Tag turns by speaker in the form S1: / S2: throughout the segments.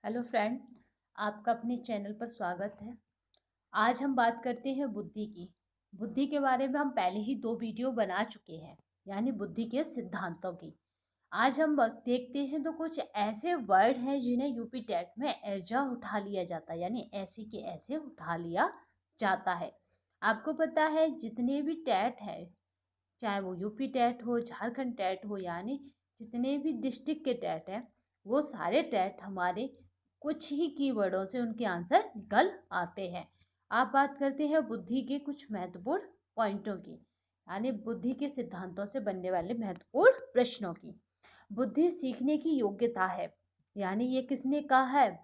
S1: Hello friend, आपका अपने channel पर स्वागत है। आज हम बात करते हैं बुद्धि की। बुद्धि के बारे में हम पहले ही 2 वीडियो बना चुके हैं, यानी बुद्धि के सिद्धांतों की। आज हम देखते हैं तो कुछ ऐसे वर्ड हैं जिन्हें यूपी टेट में ऐजा उठा लिया जाता है, यानी ऐसे के ऐसे उठा लिया जाता है। आपको पता है जितने भी टेट है, चाहे वो यूपी टेट हो, झारखंड टेट हो, यानी जितने भी डिस्ट्रिक्ट के टेट हैं, वो सारे टेट हमारे कुछ ही कीवर्डों से उनके आंसर निकल आते हैं। आप बात करते हैं बुद्धि के कुछ महत्वपूर्ण पॉइंटों की, यानी बुद्धि के सिद्धांतों से बनने वाले महत्वपूर्ण प्रश्नों की। बुद्धि सीखने की योग्यता है, यानी ये किसने कहा है?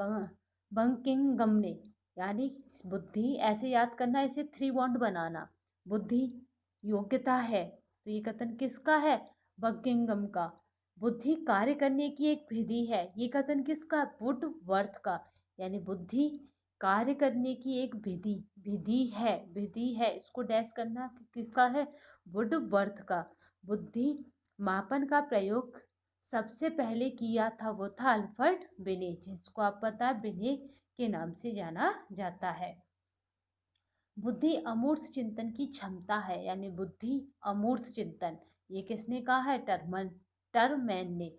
S1: बंकिंगम ने। यानी बुद्धि ऐसे याद करना, इसे 3 बॉन्ड बनाना। बुद्धि योग्यता है, तो ये कथन किसका है? बंकिंगम का। बुद्धि कार्य करने की एक विधि है, ये कथन किसका? वुडवर्थ का। यानी बुद्धि कार्य करने की एक विधि है, इसको डैश करना किसका है? वुडवर्थ का। बुद्धि मापन का प्रयोग सबसे पहले किया था, वो था अल्फ्रेड बिने, जिसको आप पता है बिने के नाम से जाना जाता है। बुद्धि अमूर्त चिंतन की क्षमता है, यानी बुद्धि अमूर्त चिंतन, ये किसने कहा है? टर्मैन ने।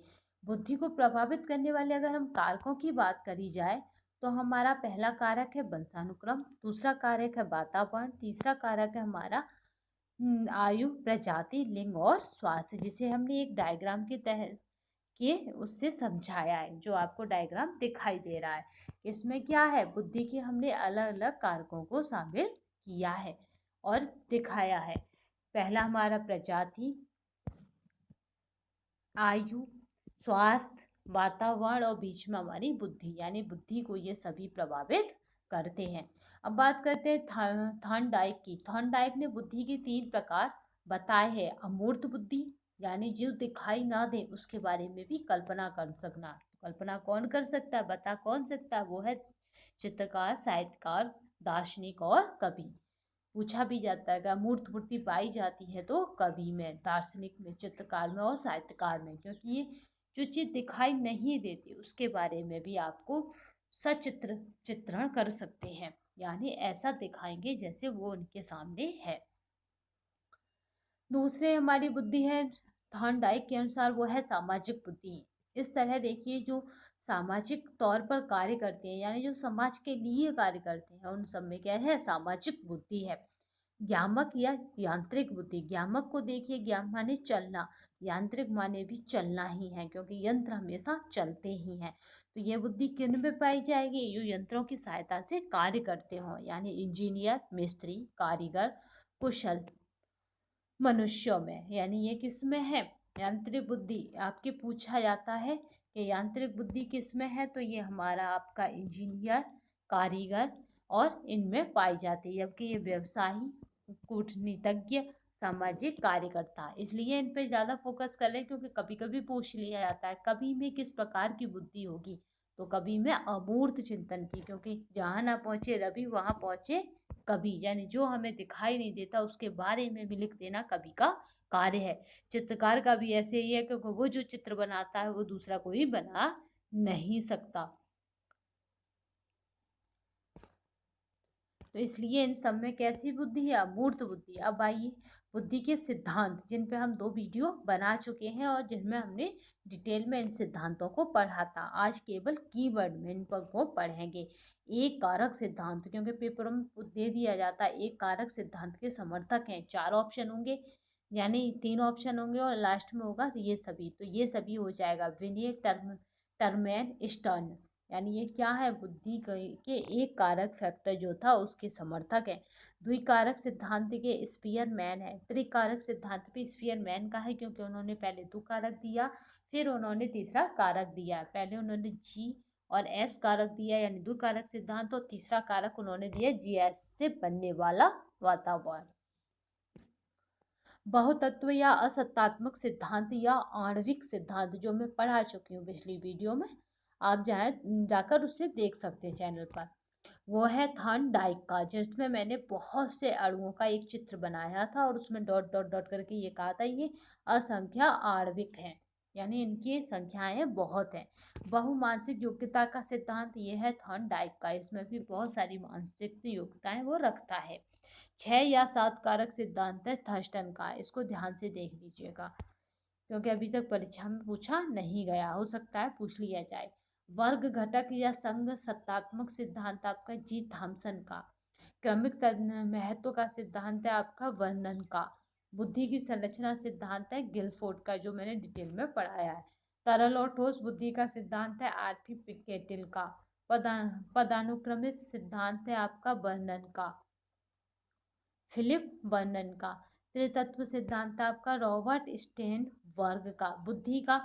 S1: बुद्धि को प्रभावित करने वाले अगर हम कारकों की बात करी जाए तो हमारा पहला कारक है वंशानुक्रम, दूसरा कारक है वातावरण, तीसरा कारक है हमारा आयु, प्रजाति, लिंग और स्वास्थ्य, जिसे हमने एक डायग्राम के तहत के उससे समझाया है, जो आपको डायग्राम दिखाई दे रहा है। इसमें क्या है? बुद्धि के हमने अलग अलग कारकों को शामिल किया है और दिखाया है। पहला हमारा प्रजाति, आयु, स्वास्थ्य, वातावरण और बीच में हमारी बुद्धि, यानी बुद्धि को ये सभी प्रभावित करते हैं। अब बात करते हैं थॉर्नडाइक की। थॉर्नडाइक ने बुद्धि के 3 प्रकार बताए हैं। अमूर्त बुद्धि, यानी जो दिखाई ना दे उसके बारे में भी कल्पना कर सकना। कल्पना कौन कर सकता है? बता कौन सकता है? वो है चित्रकार, साहित्यकार, दार्शनिक और कवि। पूछा भी जाता है कि अमूर्त मूर्ति पाई जाती है तो कवि में, दार्शनिक में, चित्रकार में और साहित्यकार में, क्योंकि ये जो चीज दिखाई नहीं देती उसके बारे में भी आपको चित्रण कर सकते हैं, यानी ऐसा दिखाएंगे जैसे वो उनके सामने है। दूसरे हमारी बुद्धि है थॉर्नडाइक के अनुसार, वो है सामाजिक बुद्धि। इस तरह देखिए, जो सामाजिक तौर पर कार्य करते हैं, यानी जो समाज के लिए कार्य करते हैं, उन सब में क्या है? सामाजिक बुद्धि है। ज्ञामक या यांत्रिक बुद्धि, ज्ञामक को देखिए, ज्ञाम माने चलना, यांत्रिक माने भी चलना ही है, क्योंकि यंत्र हमेशा चलते ही हैं। तो ये बुद्धि किन में पाई जाएगी? जो यंत्रों की सहायता से कार्य करते हो, यानी इंजीनियर, मिस्त्री, कारीगर, कुशल मनुष्यों में। यानी ये किस में है? यांत्रिक बुद्धि। आपके पूछा जाता है कि यांत्रिक बुद्धि किस में है, तो ये हमारा आपका इंजीनियर, कारीगर और इनमें पाई जाती है, जबकि ये व्यवसायी, कूटनीतिज्ञ, सामाजिक कार्यकर्ता, इसलिए इन पे ज़्यादा फोकस कर लें, क्योंकि कभी कभी पूछ लिया जाता है कवि में किस प्रकार की बुद्धि होगी, तो कवि में अमूर्त चिंतन की, क्योंकि जहाँ ना पहुँचे रवि वहाँ पहुँचे कवि, यानी जो हमें दिखाई नहीं देता उसके बारे में भी लिख देना कवि का कार्य है। चित्रकार का भी ऐसे ही है, क्योंकि वो जो चित्र बनाता है वो दूसरा कोई बना नहीं सकता। तो इसलिए इन सब में कैसी बुद्धि है? अमूर्त बुद्धि। अब आइए बुद्धि के सिद्धांत, जिन पे हम 2 वीडियो बना चुके हैं और जिनमें हमने डिटेल में इन सिद्धांतों को पढ़ा था। आज केवल कीवर्ड में इन पर को पढ़ेंगे। एक कारक सिद्धांत, क्योंकि पेपर में दे दिया जाता है एक कारक सिद्धांत के समर्थक हैं, 4 ऑप्शन होंगे, यानी 3 ऑप्शन होंगे और लास्ट में होगा ये सभी। तो ये सभी हो जाएगा विनय, टर्मैन, स्टर्न, यानी ये क्या है? बुद्धि के एक कारक फैक्टर जो था उसके समर्थक है। द्विकारक सिद्धांत के स्पीयरमैन है। त्रिकारक सिद्धांत पे स्पीयरमैन का है, क्योंकि उन्होंने पहले 2 कारक दिया, फिर उन्होंने तीसरा कारक दिया। पहले उन्होंने जी और एस कारक दिया, यानी 2 कारक सिद्धांत, और तीसरा कारक उन्होंने दिया जी एस से बनने वाला वातावरण। बहुतत्व या असत्तात्मक सिद्धांत या आणविक सिद्धांत, जो मैं पढ़ा चुकी हूँ पिछली वीडियो में, आप जाकर उससे देख सकते हैं चैनल पर। वो है थॉर्नडाइक का, जिसमें मैंने बहुत से अणुओं का एक चित्र बनाया था और उसमें डॉट डॉट डॉट करके ये कहा था ये असंख्य आणविक हैं। यानी इनकी संख्याएं बहुत हैं। बहुमानसिक योग्यता का सिद्धांत ये है थॉर्नडाइक का, इसमें भी बहुत सारी मानसिक योग्यताएं वो रखता है। 6 या 7 कारक सिद्धांत है थर्स्टन का, इसको ध्यान से देख लीजिएगा क्योंकि अभी तक परीक्षा में पूछा नहीं गया, हो सकता है पूछ लिया जाए। वर्ग घटक या संघ सत्तात्मक सिद्धांत आपका जी थॉमसन का। क्रमिक महत्व का सिद्धांत है आपका वर्णन का। बुद्धि की संरचना सिद्धांत है गिलफोर्ड का, जो मैंने डिटेल में पढ़ाया है। तरल और ठोस बुद्धि का सिद्धांत है आरपी पिकेटिल का। पदानुक्रमित सिद्धांत है आपका वर्णन का, फिलिप बर्नन का। त्रितत्व सिद्धांत आपका रॉबर्ट स्टेन वर्ग का। बुद्धि का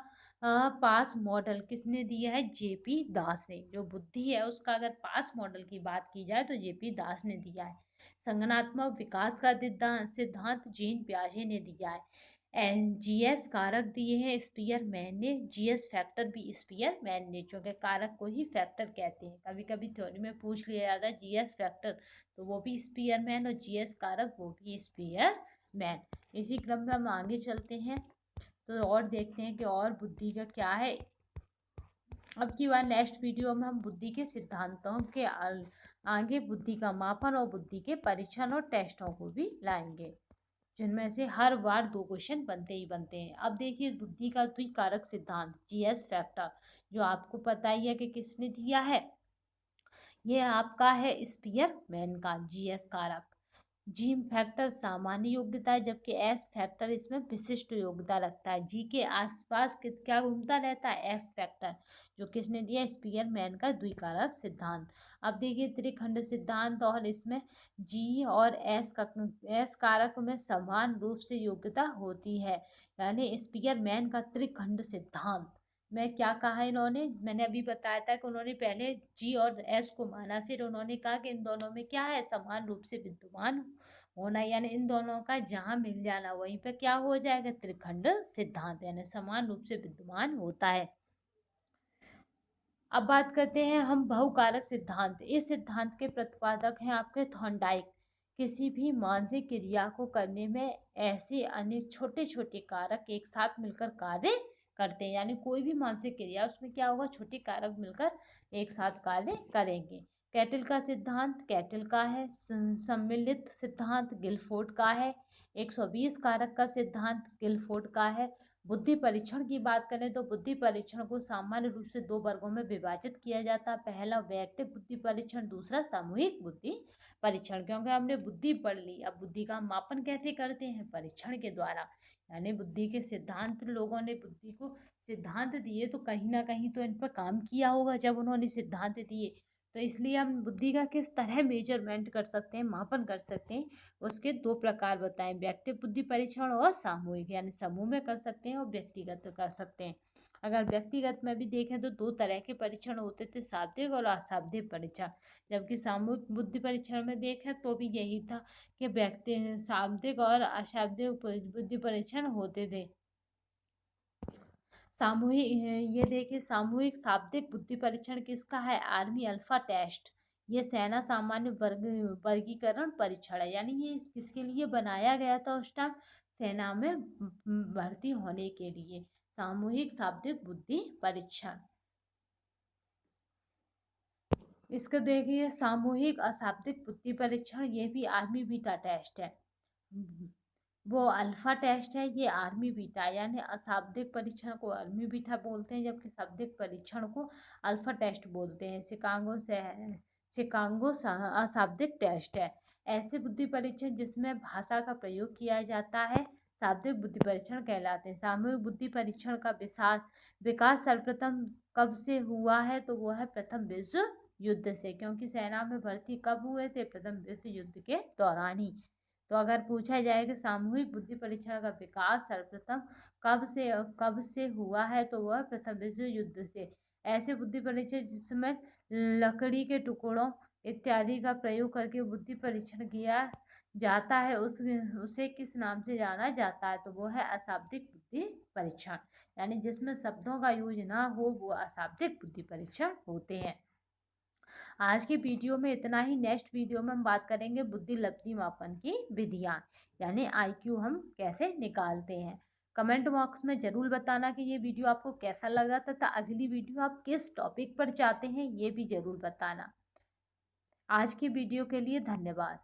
S1: पास मॉडल किसने दिया है? जेपी दास ने। जो बुद्धि है उसका अगर पास मॉडल की बात की जाए तो जेपी दास ने दिया है। संगठनात्मक विकास का सिद्धांत जीन पियाजे ने दिया है। जीएस कारक दिए हैं स्पीयरमैन ने, जीएस फैक्टर भी स्पीयरमैन ने, क्योंकि कारक को ही फैक्टर कहते हैं। कभी कभी थ्योरी में पूछ लिया जाता है जीएस फैक्टर, तो वो भी स्पीयरमैन, और जीएस कारक वो भी स्पीयरमैन। इसी क्रम में हम आगे चलते हैं तो और देखते हैं कि और बुद्धि का क्या है। अब की बार नेक्स्ट वीडियो में हम बुद्धि के सिद्धांतों के आगे बुद्धि का मापन और बुद्धि के परीक्षण और टेस्टों को भी लाएंगे, जिनमें से हर बार 2 क्वेश्चन बनते ही बनते हैं। अब देखिए बुद्धि का द्विकारक सिद्धांत जीएस फैक्टर, जो आपको पता ही है कि किसने दिया है, ये आपका है स्पीयरमैन का जीएस कारक। जी फैक्टर सामान्य योग्यता है, जबकि एस फैक्टर इसमें विशिष्ट योग्यता रखता है। जी के आसपास क्या घूमता रहता है? एस फैक्टर, जो किसने दिया? स्पीयरमैन का द्विकारक सिद्धांत। अब देखिए त्रिखंड सिद्धांत, और इसमें जी और एस कारक में समान रूप से योग्यता होती है, यानी स्पीयरमैन का त्रिखंड सिद्धांत में क्या कहा इन्होंने? मैंने अभी बताया था कि उन्होंने पहले जी और एस को माना, फिर उन्होंने कहा कि इन दोनों में क्या है? समान रूप से विद्यमान होना, यानी इन दोनों का जहां मिल जाना वहीं पे क्या हो जाएगा? त्रिखंड सिद्धांत, यानी समान रूप से विद्यमान होता है। अब बात करते हैं हम बहुकारक सिद्धांत। इस सिद्धांत के प्रतिपादक हैं आपके थॉर्नडाइक। किसी भी मानसिक क्रिया को करने में ऐसे अनेक छोटे छोटे कारक एक साथ मिलकर कार्य करते हैं, यानी कोई भी मानसिक क्रिया उसमें क्या होगा? छोटे कारक मिलकर एक साथ कार्य करेंगे। कैटल का सिद्धांत कैटल का है। सम्मिलित सिद्धांत गिलफोर्ड का है। 120 कारक का सिद्धांत गिलफोर्ड का है। बुद्धि परीक्षण की बात करें तो बुद्धि परीक्षण को सामान्य रूप से 2 वर्गों में विभाजित किया जाता है। पहला वैयक्तिक बुद्धि परीक्षण, दूसरा सामूहिक बुद्धि परीक्षण। क्योंकि हमने बुद्धि पढ़ ली, अब बुद्धि का मापन कैसे करते हैं? परीक्षण के द्वारा। यानी बुद्धि के सिद्धांत, लोगों ने बुद्धि को सिद्धांत दिए तो कहीं ना कहीं तो इन पर काम किया होगा जब उन्होंने सिद्धांत दिए। तो इसलिए हम बुद्धि का किस तरह मेजरमेंट कर सकते हैं, मापन कर सकते हैं, उसके 2 प्रकार बताएं, व्यक्तिगत बुद्धि परीक्षण और सामूहिक, यानी समूह में कर सकते हैं और व्यक्तिगत कर सकते हैं। अगर व्यक्तिगत में भी देखें तो 2 तरह के परीक्षण होते थे, शाब्दिक और अशाब्दिक परीक्षण। जबकि सामूहिक बुद्धि परीक्षण में देखें तो भी यही था कि व्यक्ति शाब्दिक और अशाब्दिक बुद्धि परीक्षण होते थे। सामूहिक, ये देखिए सामूहिक शाब्दिक बुद्धि परीक्षण किसका है? Army alpha test. ये सेना सामान्य वर्गीकरण परीक्षण है, यानी ये किसके लिए बनाया गया था? उस टाइम सेना में भर्ती होने के लिए। सामूहिक शाब्दिक बुद्धि परीक्षण। इसको देखिए सामूहिक अशाब्दिक बुद्धि परीक्षण, ये भी आर्मी बीटा टेस्ट है। वो अल्फा टेस्ट है, ये आर्मी बीटा, यानी अशाब्दिक परीक्षण को आर्मी बीटा बोलते हैं, जबकि शाब्दिक परीक्षण को अल्फा टेस्ट बोलते हैं। शिकागो अशाब्दिक टेस्ट है। ऐसे बुद्धि परीक्षण जिसमें भाषा का प्रयोग किया जाता है शाब्दिक बुद्धि परीक्षण कहलाते हैं। सामूहिक बुद्धि परीक्षण का विकास सर्वप्रथम कब से हुआ है? तो वो है प्रथम विश्व युद्ध से, क्योंकि सेना में भर्ती कब हुए थे? प्रथम विश्व युद्ध के दौरान ही। तो अगर पूछा जाए कि सामूहिक बुद्धि परीक्षण का विकास सर्वप्रथम कब से हुआ है, तो वह प्रथम विश्व युद्ध से। ऐसे बुद्धि परीक्षण जिसमें लकड़ी के टुकड़ों इत्यादि का प्रयोग करके बुद्धि परीक्षण किया जाता है उसे किस नाम से जाना जाता है? तो वो है अशाब्दिक बुद्धि परीक्षण, यानी जिसमें शब्दों का यूज ना हो वो अशाब्दिक बुद्धि परीक्षण होते हैं। आज की वीडियो में इतना ही। नेक्स्ट वीडियो में हम बात करेंगे बुद्धि लब्धि मापन की विधियाँ, यानी आईक्यू हम कैसे निकालते हैं। कमेंट बॉक्स में ज़रूर बताना कि ये वीडियो आपको कैसा लगा तथा अगली वीडियो आप किस टॉपिक पर चाहते हैं, ये भी ज़रूर बताना। आज की वीडियो के लिए धन्यवाद।